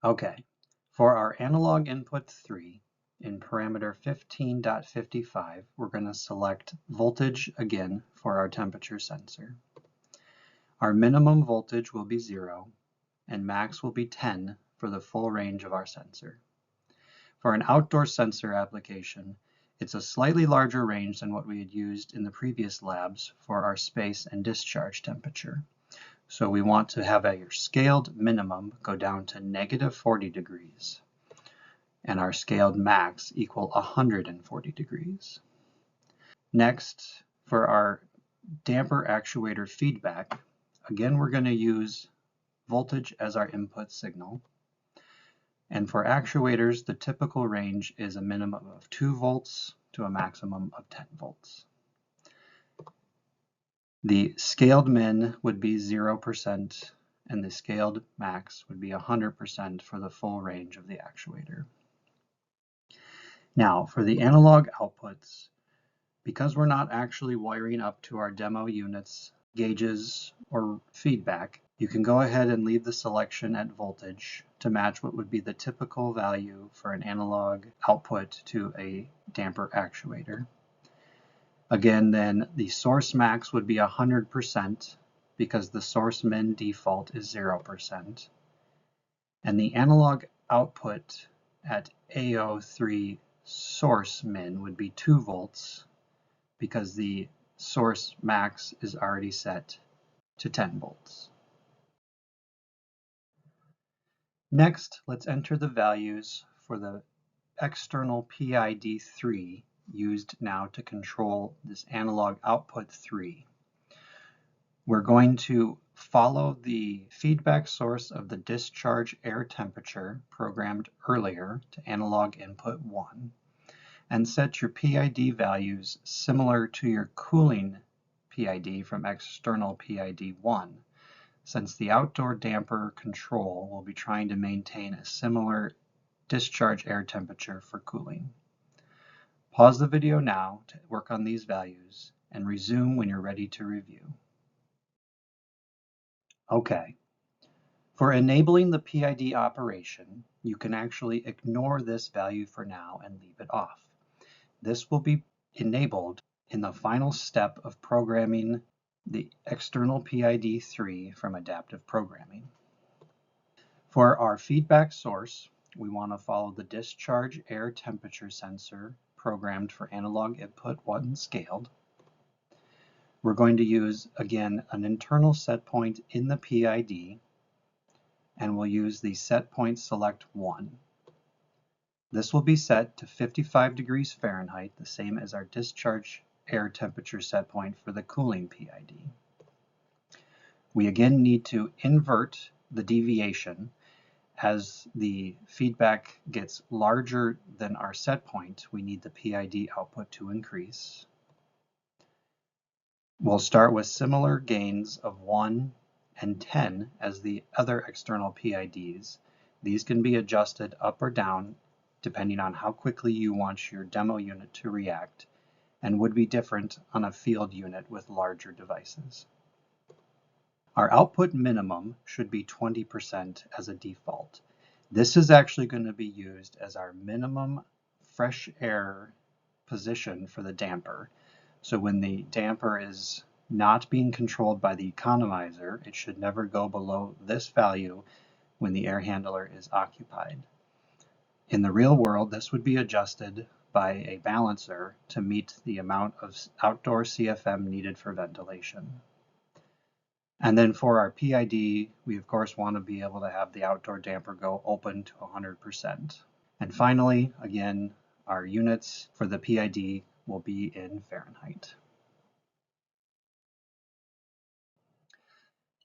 Okay. For our analog input 3, in parameter 15.55, we're going to select voltage again for our temperature sensor. Our minimum voltage will be 0, and max will be 10 for the full range of our sensor. For an outdoor sensor application, it's a slightly larger range than what we had used in the previous labs for our space and discharge temperature. So we want to have our scaled minimum go down to -40 degrees and our scaled max equal 140 degrees. Next, for our damper actuator feedback, again we're going to use voltage as our input signal. And for actuators, the typical range is a minimum of 2 volts to a maximum of 10 volts. The scaled min would be 0%, and the scaled max would be 100% for the full range of the actuator. Now, for the analog outputs, because we're not actually wiring up to our demo units, gauges, or feedback, you can go ahead and leave the selection at voltage to match what would be the typical value for an analog output to a damper actuator. Again, then the source max would be 100% because the source min default is 0%. And the analog output at AO3 source min would be 2 volts because the source max is already set to 10 volts. Next, let's enter the values for the external PID 3 used now to control this analog output 3. We're going to follow the feedback source of the discharge air temperature programmed earlier to analog input 1 and set your PID values similar to your cooling PID from external PID 1, since the outdoor damper control will be trying to maintain a similar discharge air temperature for cooling. Pause the video now to work on these values and resume when you're ready to review. Okay, for enabling the PID operation, you can actually ignore this value for now and leave it off. This will be enabled in the final step of programming the external PID 3 from adaptive programming. For our feedback source, we want to follow the discharge air temperature sensor programmed for analog input 1 scaled. We're going to use, again, an internal set point in the PID, and we'll use the set point select 1. This will be set to 55 degrees Fahrenheit, the same as our discharge air temperature set point for the cooling PID. We again need to invert the deviation. As the feedback gets larger than our set point, we need the PID output to increase. We'll start with similar gains of 1 and 10 as the other external PIDs. These can be adjusted up or down depending on how quickly you want your demo unit to react, and would be different on a field unit with larger devices. Our output minimum should be 20% as a default. This is actually going to be used as our minimum fresh air position for the damper. So when the damper is not being controlled by the economizer, it should never go below this value when the air handler is occupied. In the real world, this would be adjusted by a balancer to meet the amount of outdoor CFM needed for ventilation. And then for our PID, we of course want to be able to have the outdoor damper go open to 100%. And finally, again, our units for the PID will be in Fahrenheit.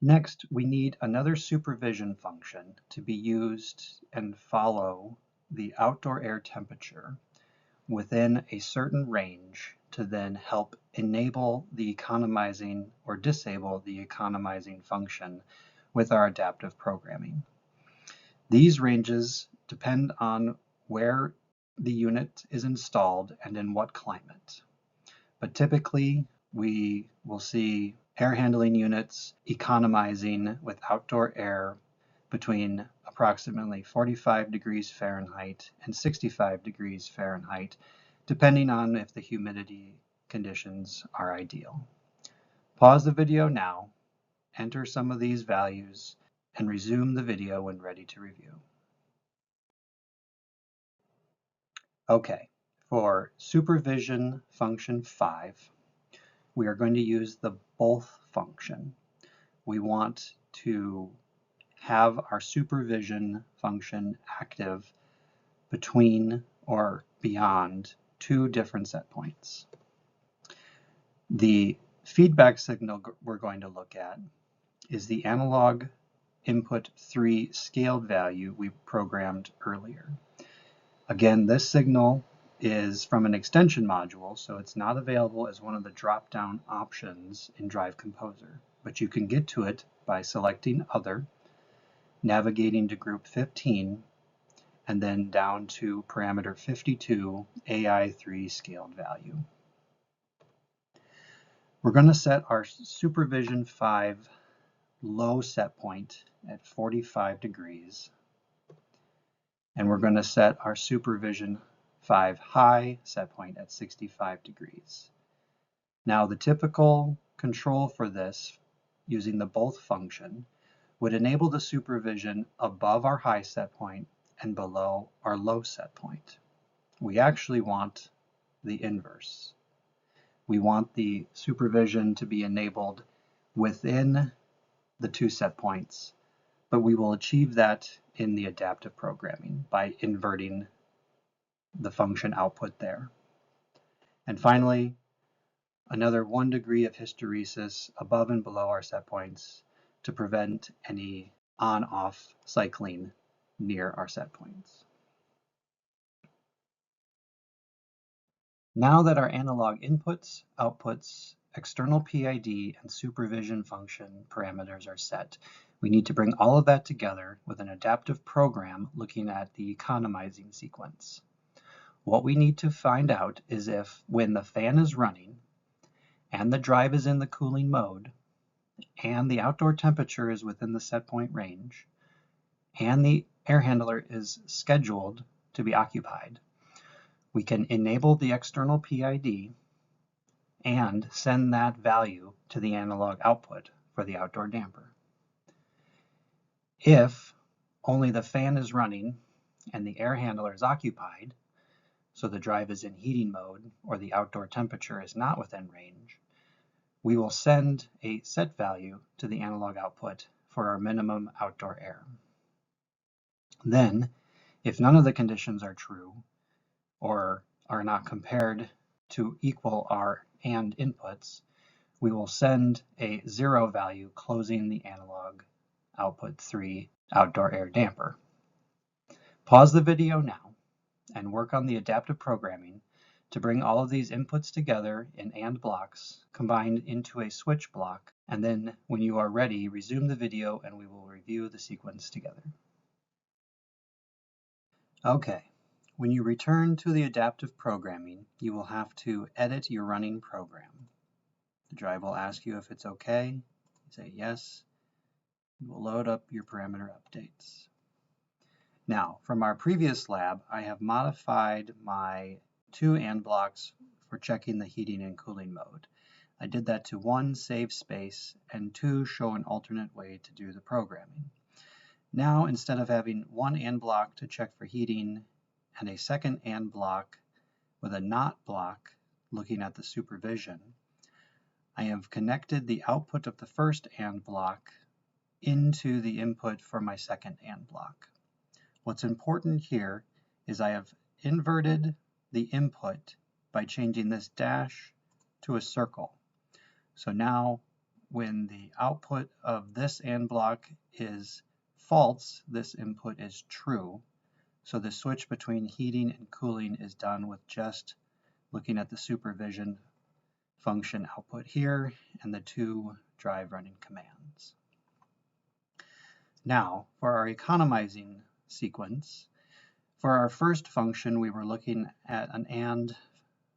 Next, we need another supervision function to be used and follow the outdoor air temperature within a certain range to then help enable the economizing or disable the economizing function with our adaptive programming. These ranges depend on where the unit is installed and in what climate. But typically, we will see air handling units economizing with outdoor air between approximately 45 degrees Fahrenheit and 65 degrees Fahrenheit, depending on if the humidity conditions are ideal. Pause the video now, enter some of these values, and resume the video when ready to review. Okay, for supervision function 5, we are going to use the both function. We want to have our supervision function active between or beyond 2 different set points. The feedback signal we're going to look at is the analog input 3 scaled value we programmed earlier. Again, this signal is from an extension module, so it's not available as one of the drop-down options in Drive Composer, but you can get to it by selecting Other, navigating to group 15, and then down to parameter 52, AI3 scaled value. We're going to set our Supervision 5 low set point at 45 degrees, and we're going to set our Supervision 5 high set point at 65 degrees. Now, the typical control for this, using the both function, would enable the supervision above our high set point and below our low set point. We actually want the inverse. We want the supervision to be enabled within the two set points, but we will achieve that in the adaptive programming by inverting the function output there. And finally, another 1 degree of hysteresis above and below our set points to prevent any on-off cycling near our set points. Now that our analog inputs, outputs, external PID, and supervision function parameters are set, we need to bring all of that together with an adaptive program looking at the economizing sequence. What we need to find out is if, when the fan is running, and the drive is in the cooling mode, and the outdoor temperature is within the set point range, and the air handler is scheduled to be occupied, we can enable the external PID and send that value to the analog output for the outdoor damper. If only the fan is running and the air handler is occupied, so the drive is in heating mode or the outdoor temperature is not within range, we will send a set value to the analog output for our minimum outdoor air. Then, if none of the conditions are true, or are not compared to equal our AND inputs, we will send a 0 value closing the analog output 3 outdoor air damper. Pause the video now and work on the adaptive programming to bring all of these inputs together in AND blocks combined into a switch block, and then when you are ready, resume the video and we will review the sequence together. Okay. When you return to the adaptive programming, you will have to edit your running program. The drive will ask you if it's okay. You say yes. It will load up your parameter updates. Now, from our previous lab, I have modified my 2 AND blocks for checking the heating and cooling mode. I did that to 1, save space, and 2, show an alternate way to do the programming. Now, instead of having 1 AND block to check for heating and a second AND block with a NOT block looking at the supervision, I have connected the output of the first AND block into the input for my second AND block. What's important here is I have inverted the input by changing this dash to a circle. So now when the output of this AND block is false, this input is true. So the switch between heating and cooling is done with just looking at the supervision function output here and the 2 drive running commands. Now, for our economizing sequence, for our first function, we were looking at an AND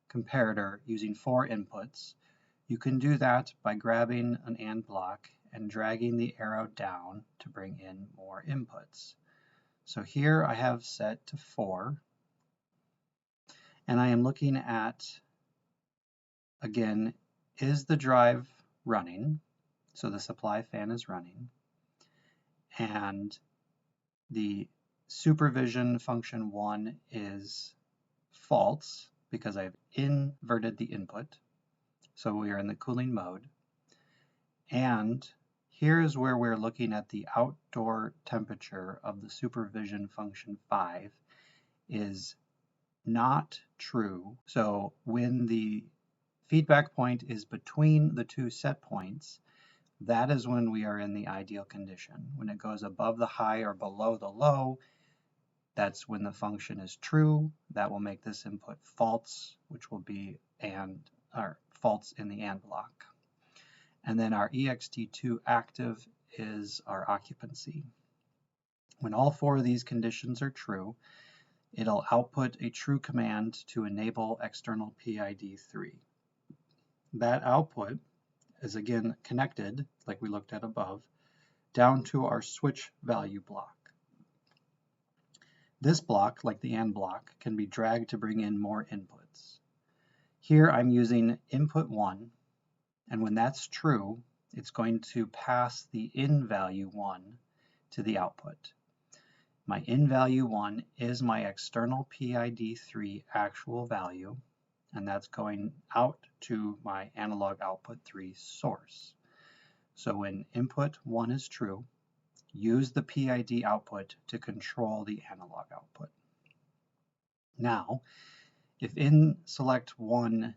comparator using 4 inputs. You can do that by grabbing an AND block and dragging the arrow down to bring in more inputs. So here I have set to 4, and I am looking at, again, is the drive running? So the supply fan is running, and the supervision function 1 is false because I've inverted the input, so we are in the cooling mode, and here's where we're looking at the outdoor temperature of the supervision function 5 is not true. So when the feedback point is between the 2 set points, that is when we are in the ideal condition. When it goes above the high or below the low, that's when the function is true. That will make this input false, which will be false in the AND block. And then our ext2 active is our occupancy. When all 4 of these conditions are true, it'll output a true command to enable external PID 3. That output is again connected, like we looked at above, down to our switch value block. This block, like the AND block, can be dragged to bring in more inputs. Here I'm using input 1, and when that's true, it's going to pass the in value 1 to the output. My in value 1 is my external PID3 actual value, and that's going out to my analog output 3 source. So when input 1 is true, use the PID output to control the analog output. Now, if in select 1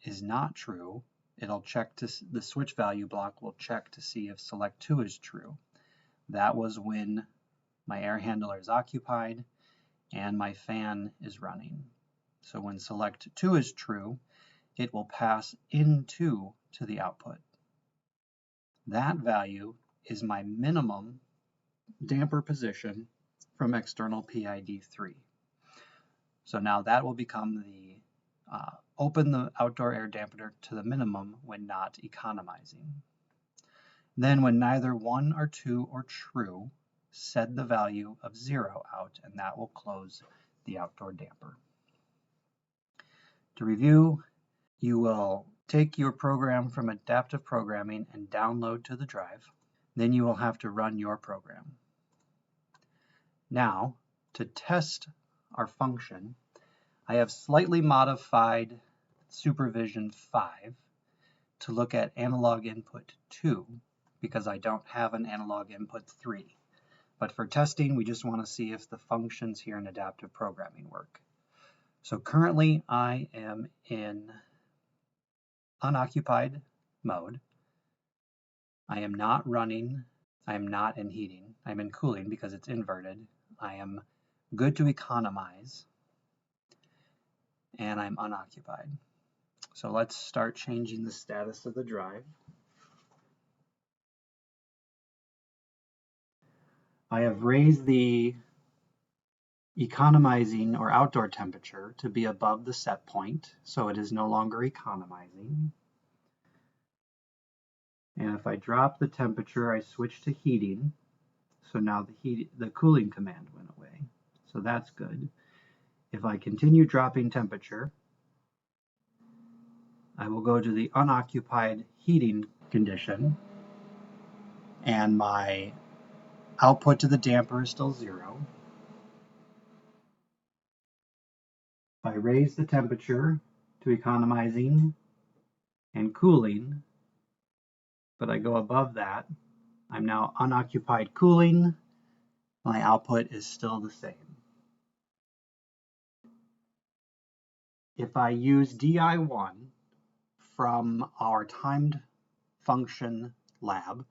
is not true, it'll check to the switch value block will check to see if select 2 is true. That was when my air handler is occupied and my fan is running. So when select 2 is true, it will pass into to the output. That value is my minimum damper position from external PID3. So now that will become the open the outdoor air dampener to the minimum when not economizing. Then when neither 1 or 2 are true, set the value of 0 out, and that will close the outdoor damper. To review, you will take your program from adaptive programming and download to the drive. Then you will have to run your program. Now, to test our function, I have slightly modified Supervision 5 to look at analog input 2 because I don't have an analog input 3. But for testing, we just want to see if the functions here in adaptive programming work. So currently I am in unoccupied mode. I am not running. I am not in heating. I'm in cooling because it's inverted. I am good to economize. And I'm unoccupied. So let's start changing the status of the drive. I have raised the economizing or outdoor temperature to be above the set point, so it is no longer economizing. And if I drop the temperature, I switch to heating. So now the cooling command went away. So that's good. If I continue dropping temperature, I will go to the unoccupied heating condition, and my output to the damper is still 0. If I raise the temperature to economizing and cooling, but I go above that, I'm now unoccupied cooling. My output is still the same. If I use DI1 from our timed function lab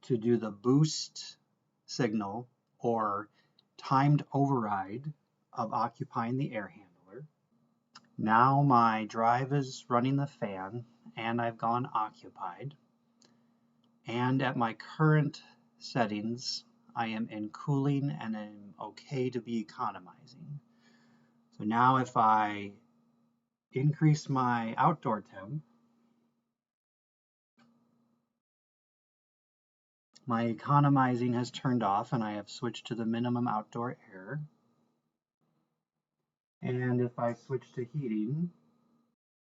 to do the boost signal or timed override of occupying the air handler, now my drive is running the fan and I've gone occupied. And at my current settings, I am in cooling and I'm okay to be economizing. So now if I increase my outdoor temp, my economizing has turned off and I have switched to the minimum outdoor air. And if I switch to heating,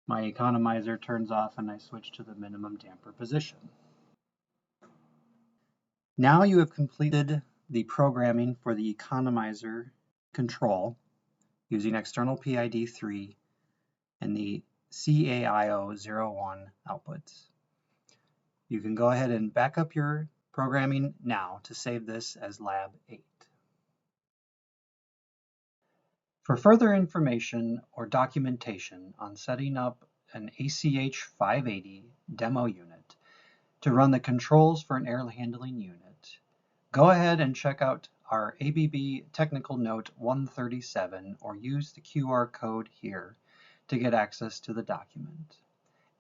my economizer turns off and I switch to the minimum damper position. Now you have completed the programming for the economizer control using external PID3 and the CAIO01 outputs. You can go ahead and back up your programming now to save this as Lab 8. For further information or documentation on setting up an ACH580 demo unit to run the controls for an air handling unit, go ahead and check out our ABB Technical Note 137 or use the QR code here to get access to the document.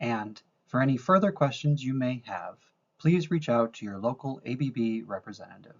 And for any further questions you may have, please reach out to your local ABB representative.